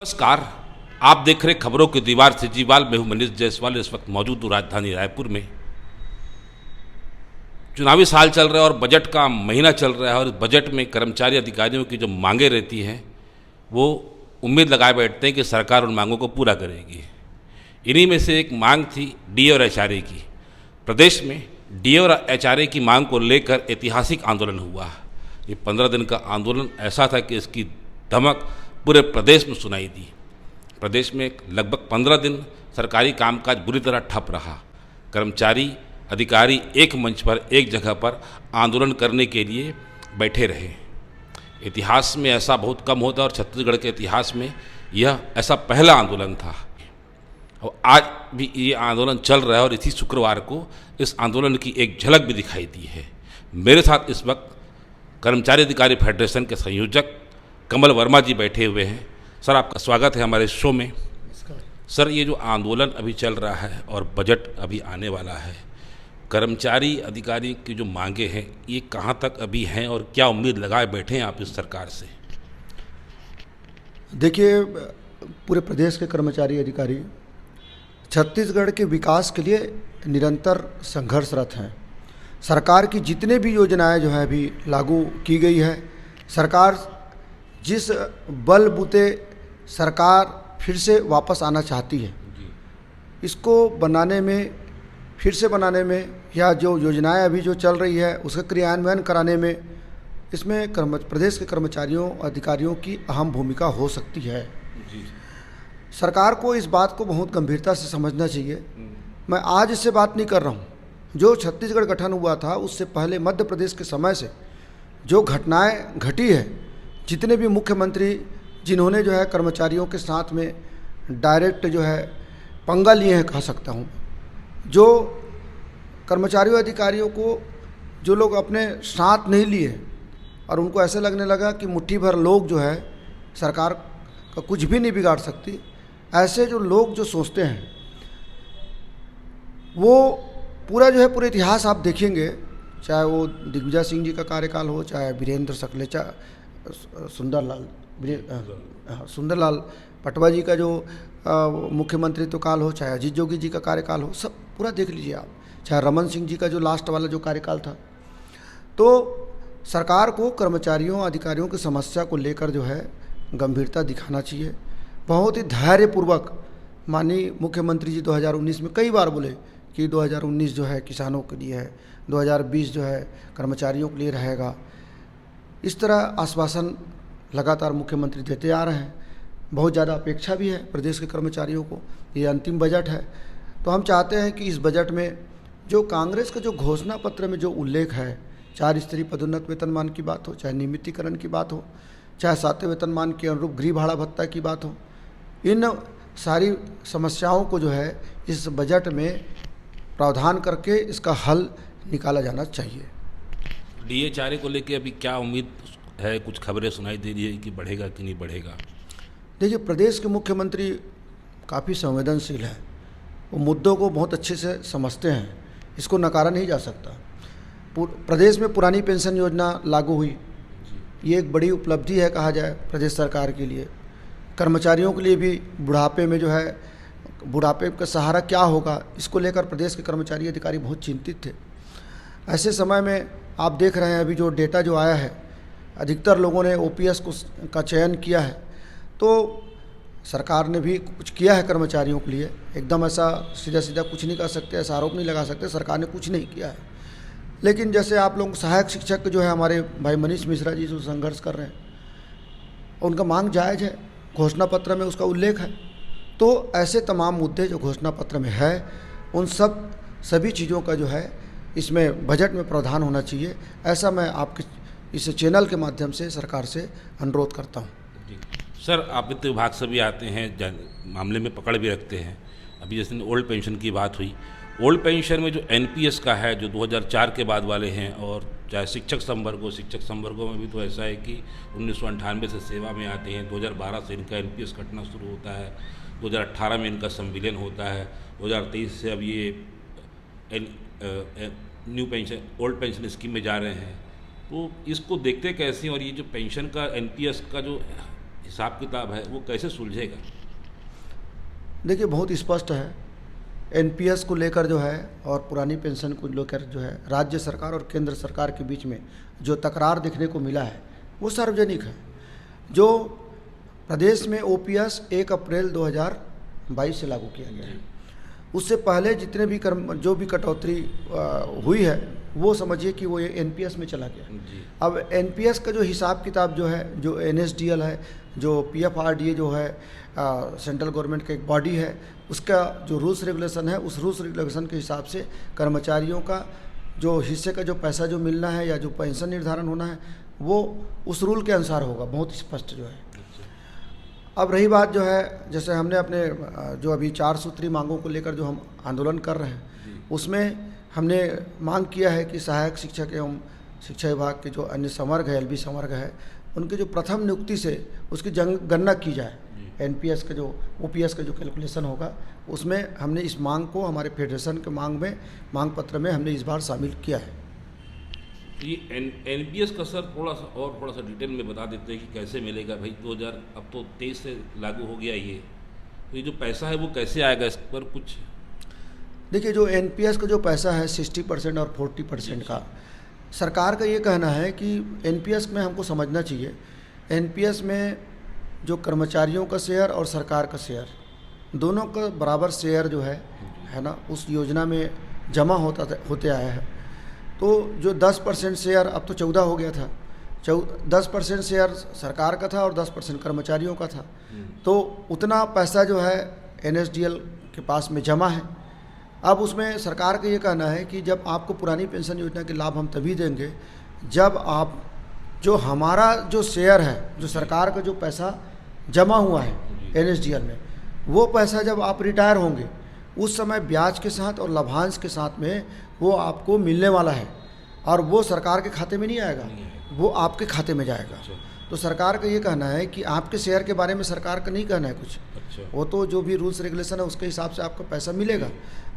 नमस्कार। आप देख रहे खबरों की दीवार से जीवाल। मैं हूं मनीष जायसवाल। इस वक्त मौजूद हूं राजधानी रायपुर में। चुनावी साल चल रहा है और बजट का महीना चल रहा है और इस बजट में कर्मचारी अधिकारियों की जो मांगें रहती हैं वो उम्मीद लगाए बैठते हैं कि सरकार उन मांगों को पूरा करेगी। इन्हीं में से एक मांग थी डीए और एचआरए की। प्रदेश में डीए और एचआरए की मांग को लेकर ऐतिहासिक आंदोलन हुआ। ये 15 दिन का आंदोलन ऐसा था कि इसकी धमक पूरे प्रदेश में सुनाई दी। प्रदेश में लगभग 15 दिन सरकारी कामकाज बुरी तरह ठप रहा। कर्मचारी अधिकारी एक मंच पर, एक जगह पर आंदोलन करने के लिए बैठे रहे। इतिहास में ऐसा बहुत कम होता है और छत्तीसगढ़ के इतिहास में यह ऐसा पहला आंदोलन था। और आज भी ये आंदोलन चल रहा है और इसी शुक्रवार को इस आंदोलन की एक झलक भी दिखाई दी है। मेरे साथ इस वक्त कर्मचारी अधिकारी फेडरेशन के संयोजक कमल वर्मा जी बैठे हुए हैं। सर, आपका स्वागत है हमारे शो में। सर, ये जो आंदोलन अभी चल रहा है और बजट अभी आने वाला है, कर्मचारी अधिकारी की जो मांगे हैं ये कहाँ तक अभी हैं और क्या उम्मीद लगाए बैठे हैं आप इस सरकार से? देखिए, पूरे प्रदेश के कर्मचारी अधिकारी छत्तीसगढ़ के विकास के लिए निरंतर संघर्षरत हैं। सरकार की जितने भी योजनाएं जो है अभी लागू की गई है, सरकार जिस बलबूते सरकार फिर से वापस आना चाहती है, इसको बनाने में, फिर से बनाने में, या जो योजनाएं अभी जो चल रही है उसका क्रियान्वयन कराने में, इसमें प्रदेश के कर्मचारियों अधिकारियों की अहम भूमिका हो सकती है। जी। सरकार को इस बात को बहुत गंभीरता से समझना चाहिए। मैं आज इससे बात नहीं कर रहा हूँ। जो छत्तीसगढ़ गठन हुआ था उससे पहले मध्य प्रदेश के समय से जो घटनाएं घटी है, जितने भी मुख्यमंत्री जिन्होंने जो है कर्मचारियों के साथ में डायरेक्ट जो है पंगा लिए हैं, कह सकता हूँ, जो कर्मचारियों अधिकारियों को जो लोग अपने साथ नहीं लिए और उनको ऐसे लगने लगा कि मुट्ठी भर लोग जो है सरकार का कुछ भी नहीं बिगाड़ सकती, ऐसे जो लोग जो सोचते हैं, वो पूरा जो है पूरे इतिहास आप देखेंगे, चाहे वो दिग्विजय सिंह जी का कार्यकाल हो, चाहे वीरेंद्र सकलेचा, सुंदरलाल पटवा जी का जो मुख्यमंत्रित्व काल हो, चाहे अजीत जोगी जी का कार्यकाल हो, सब पूरा देख लीजिए आप, चाहे रमन सिंह जी का जो लास्ट वाला जो कार्यकाल था। तो सरकार को कर्मचारियों अधिकारियों की समस्या को लेकर जो है गंभीरता दिखाना चाहिए। बहुत ही धैर्यपूर्वक माननीय मुख्यमंत्री जी 2019 में कई बार बोले कि 2019 जो है किसानों के लिए है, 2020 जो है कर्मचारियों के लिए रहेगा। इस तरह आश्वासन लगातार मुख्यमंत्री देते आ रहे हैं। बहुत ज़्यादा अपेक्षा भी है प्रदेश के कर्मचारियों को। ये अंतिम बजट है, तो हम चाहते हैं कि इस बजट में जो कांग्रेस का जो घोषणा पत्र में जो उल्लेख है, 4 स्तरीय पदोन्नत वेतनमान की बात हो, चाहे नियमितीकरण की बात हो, चाहे 7वें वेतनमान के अनुरूप गृह भाड़ा भत्ता की बात हो, इन सारी समस्याओं को जो है इस बजट में प्रावधान करके इसका हल निकाला जाना चाहिए। डीए को लेके अभी क्या उम्मीद है? कुछ खबरें सुनाई दे रही है कि बढ़ेगा कि नहीं बढ़ेगा? देखिए, प्रदेश के मुख्यमंत्री काफ़ी संवेदनशील हैं, वो मुद्दों को बहुत अच्छे से समझते हैं, इसको नकारा नहीं जा सकता। प्रदेश में पुरानी पेंशन योजना लागू हुई, ये एक बड़ी उपलब्धि है कहा जाए प्रदेश सरकार के लिए। कर्मचारियों के लिए भी बुढ़ापे में जो है, बुढ़ापे का सहारा क्या होगा, इसको लेकर प्रदेश के कर्मचारी अधिकारी बहुत चिंतित थे। ऐसे समय में आप देख रहे हैं अभी जो डेटा जो आया है, अधिकतर लोगों ने ओपीएस का चयन किया है, तो सरकार ने भी कुछ किया है कर्मचारियों के लिए। एकदम ऐसा सीधा सीधा कुछ नहीं कर सकते, ऐसा आरोप नहीं लगा सकते सरकार ने कुछ नहीं किया है। लेकिन जैसे आप लोग सहायक शिक्षक जो है हमारे भाई मनीष मिश्रा जी जो संघर्ष कर रहे हैं, उनका मांग जायज़ है, घोषणा पत्र में उसका उल्लेख है। तो ऐसे तमाम मुद्दे जो घोषणा पत्र में है, उन सभी चीज़ों का जो है इसमें बजट में प्रावधान होना चाहिए। ऐसा मैं आपके इस चैनल के माध्यम से सरकार से अनुरोध करता हूँ। सर, आप वित्त विभाग से भी आते हैं, मामले में पकड़ भी रखते हैं। अभी जैसे ओल्ड पेंशन की बात हुई, ओल्ड पेंशन में जो एनपीएस का है, जो 2004 के बाद वाले हैं, और चाहे शिक्षक संवर्गों में भी तो ऐसा है कि 1998 से सेवा में आते हैं, 2012 से इनका एनपीएस कटना शुरू होता है, 2018 में इनका संविलियन होता है, 2023 से अब ये new pension old pension scheme में जा रहे हैं। तो इसको देखते कैसे हैं? और ये जो पेंशन का एनपीएस का जो हिसाब किताब है वो कैसे सुलझेगा? देखिए, बहुत स्पष्ट है। एनपीएस को लेकर जो है और पुरानी पेंशन को लेकर जो है राज्य सरकार और केंद्र सरकार के बीच में जो तकरार देखने को मिला है वो सार्वजनिक है। जो प्रदेश में ओपीएस 1 अप्रैल 2022 से लागू किया गया है, उससे पहले जितने भी जो भी कटौती हुई है वो समझिए कि वो ये एनपीएस में चला गया। अब एनपीएस का जो हिसाब किताब जो है, जो एनएसडीएल है, जो पीएफआरडीए जो है सेंट्रल गवर्नमेंट का एक बॉडी है, उसका जो रूल्स रेगुलेशन है, उस रूल्स रेगुलेशन के हिसाब से कर्मचारियों का जो हिस्से का जो पैसा जो मिलना है या जो पेंशन निर्धारण होना है वो उस रूल के अनुसार होगा, बहुत स्पष्ट जो है। अब रही बात जो है, जैसे हमने अपने जो अभी 4 सूत्री मांगों को लेकर जो हम आंदोलन कर रहे हैं, उसमें हमने मांग किया है कि सहायक शिक्षक एवं शिक्षा विभाग के जो अन्य संवर्ग है, एलबी संवर्ग है, उनके जो प्रथम नियुक्ति से उसकी गणना की जाए। एनपीएस का जो ओपीएस का जो कैलकुलेशन होगा उसमें हमने इस मांग को हमारे फेडरेशन के मांग पत्र में हमने इस बार शामिल किया है। ये एनपीएस का सर थोड़ा सा डिटेल में बता देते हैं कि कैसे मिलेगा भाई। 2000 अब तो 23 से लागू हो गया ये, तो ये जो पैसा है वो कैसे आएगा, इस पर कुछ? देखिए, जो एनपीएस का जो पैसा है 60% और 40% का, सरकार का ये कहना है कि एनपीएस में हमको समझना चाहिए, एनपीएस में जो कर्मचारियों का शेयर और सरकार का शेयर दोनों का बराबर शेयर जो है ना, उस योजना में जमा होते आया है। तो जो 10% शेयर अब तो 14 हो गया था, 10% शेयर सरकार का था और 10% कर्मचारियों का था, तो उतना पैसा जो है एनएसडीएल के पास में जमा है। अब उसमें सरकार का ये कहना है कि जब आपको पुरानी पेंशन योजना के लाभ हम तभी देंगे जब आप जो हमारा जो शेयर है, जो सरकार का जो पैसा जमा हुआ है एनएसडीएल में, वो पैसा जब आप रिटायर होंगे उस समय ब्याज के साथ और लाभांश के साथ में वो आपको मिलने वाला है, और वो सरकार के खाते में नहीं आएगा, वो आपके खाते में जाएगा। तो सरकार का ये कहना है कि आपके शेयर के बारे में सरकार का नहीं कहना है कुछ, वो तो जो भी रूल्स रेगुलेशन है उसके हिसाब से आपको पैसा मिलेगा,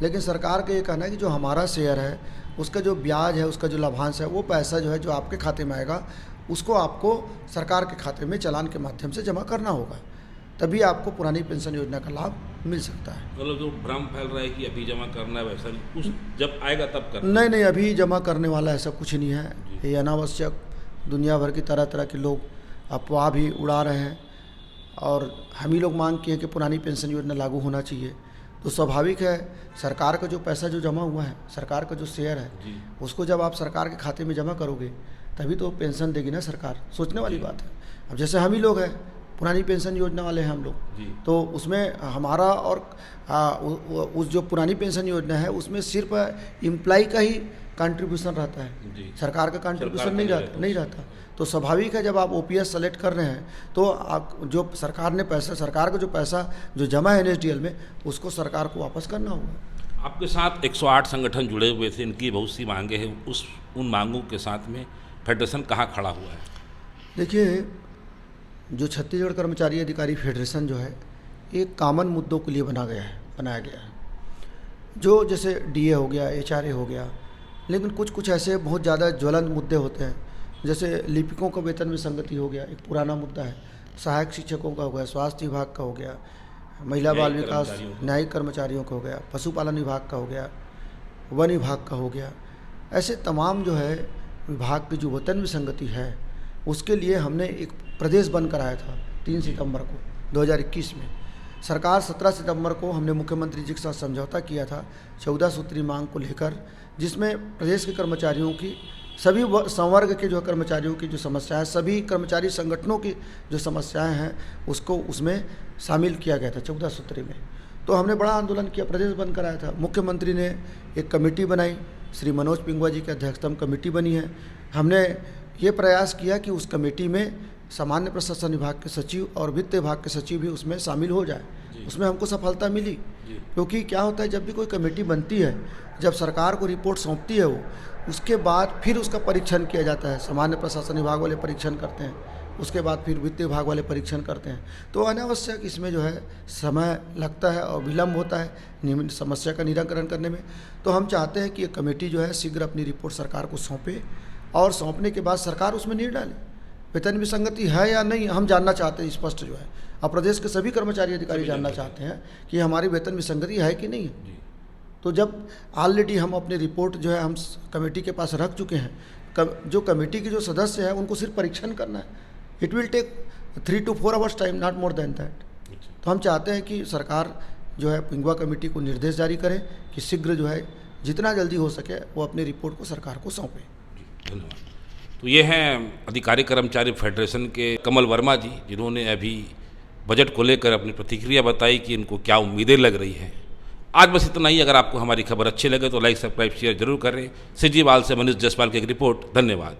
लेकिन सरकार का ये कहना है कि जो हमारा शेयर है उसका जो ब्याज है, उसका जो लाभांश है, वो पैसा जो है जो आपके खाते में आएगा उसको आपको सरकार के खाते में चालान के माध्यम से जमा करना होगा, तभी आपको पुरानी पेंशन योजना का लाभ मिल सकता है। मतलब जो भ्रम फैल रहा है कि अभी जमा करना है, वैसा कुछ जब आएगा तब करना? नहीं, अभी जमा करने वाला ऐसा कुछ नहीं है। ये अनावश्यक दुनिया भर की तरह तरह के लोग अफवाह भी उड़ा रहे हैं, और हम ही लोग मांग किए कि पुरानी पेंशन योजना लागू होना चाहिए। तो स्वाभाविक है, सरकार का जो पैसा जो जमा हुआ है, सरकार का जो शेयर है, उसको जब आप सरकार के खाते में जमा करोगे तभी तो पेंशन देगी ना सरकार। सोचने वाली बात है। अब जैसे हम ही लोग हैं, पुरानी पेंशन योजना वाले हैं हम लोग, तो उसमें हमारा और उस जो पुरानी पेंशन योजना है उसमें सिर्फ एम्प्लॉय का ही कंट्रीब्यूशन रहता है, सरकार का कंट्रीब्यूशन नहीं रहता। तो स्वाभाविक है, जब आप ओपीएस सेलेक्ट कर रहे हैं तो आप जो सरकार ने पैसा, सरकार का जो पैसा जो जमा है एनएसडीएल में, उसको सरकार को वापस करना होगा। आपके साथ 108 संगठन जुड़े हुए थे, इनकी बहुत सी मांगे हैं, उन मांगों के साथ में फेडरेशन कहाँ खड़ा हुआ है? देखिए, जो छत्तीसगढ़ कर्मचारी अधिकारी फेडरेशन जो है एक कॉमन मुद्दों के लिए बनाया गया है, जो जैसे डीए हो गया, एचआरए हो गया, लेकिन कुछ ऐसे बहुत ज़्यादा ज्वलंत मुद्दे होते हैं, जैसे लिपिकों का वेतन में संगति हो गया, एक पुराना मुद्दा है, सहायक शिक्षकों का हो गया, स्वास्थ्य विभाग का हो गया, महिला बाल विकास न्यायिक कर्मचारियों का हो गया, पशुपालन विभाग का हो गया, वन विभाग का हो गया। ऐसे तमाम जो है विभाग की जो वेतन में संगति है उसके लिए हमने एक प्रदेश बंद कराया था 3 सितंबर को 2021 में। सरकार 17 सितंबर को हमने मुख्यमंत्री जी के साथ समझौता किया था 14 सूत्री मांग को लेकर, जिसमें प्रदेश के कर्मचारियों की सभी संवर्ग के जो कर्मचारियों की जो समस्याएं, सभी कर्मचारी संगठनों की जो समस्याएं हैं उसको उसमें शामिल किया गया था 14 सूत्री में। तो हमने बड़ा आंदोलन किया, प्रदेश बंद कराया था। मुख्यमंत्री ने एक कमेटी बनाई, श्री मनोज पिंगुआ जी की अध्यक्षता में कमेटी बनी है। हमने ये प्रयास किया कि उस कमेटी में सामान्य प्रशासन विभाग के सचिव और वित्त विभाग के सचिव भी उसमें शामिल हो जाए। उसमें हमको सफलता मिली, क्योंकि क्या होता है, जब भी कोई कमेटी बनती है, जब सरकार को रिपोर्ट सौंपती है वो, उसके बाद फिर उसका परीक्षण किया जाता है। सामान्य प्रशासन विभाग वाले परीक्षण करते हैं, उसके बाद फिर वित्त विभाग वाले परीक्षण करते हैं। तो अनावश्यक इसमें जो है समय लगता है और विलम्ब होता है समस्या का निराकरण करने में। तो हम चाहते हैं कि ये कमेटी जो है शीघ्र अपनी रिपोर्ट सरकार को सौंपे, और सौंपने के बाद सरकार उसमें निर्णय डाले। वेतन विसंगति है या नहीं, हम जानना चाहते हैं स्पष्ट जो है। अब प्रदेश के सभी कर्मचारी अधिकारी जानना चाहते हैं कि हमारी वेतन विसंगति है कि नहीं है। तो जब ऑलरेडी हम अपनी रिपोर्ट जो है हम कमेटी के पास रख चुके हैं, जो कमेटी के जो सदस्य हैं उनको सिर्फ परीक्षण करना है। It will take 3 to 4 hours time, not more than that. तो हम चाहते हैं कि सरकार जो है पिंगुआ कमेटी को निर्देश जारी करे कि शीघ्र जो है जितना जल्दी हो सके वो अपनी रिपोर्ट को सरकार को सौंपे। धन्यवाद। तो ये हैं अधिकारी कर्मचारी फेडरेशन के कमल वर्मा जी, जिन्होंने अभी बजट को लेकर अपनी प्रतिक्रिया बताई कि इनको क्या उम्मीदें लग रही हैं। आज बस इतना ही। अगर आपको हमारी खबर अच्छी लगे तो लाइक, सब्सक्राइब, शेयर जरूर करें। सिजीवाल से मनीष जायसवाल की एक रिपोर्ट। धन्यवाद।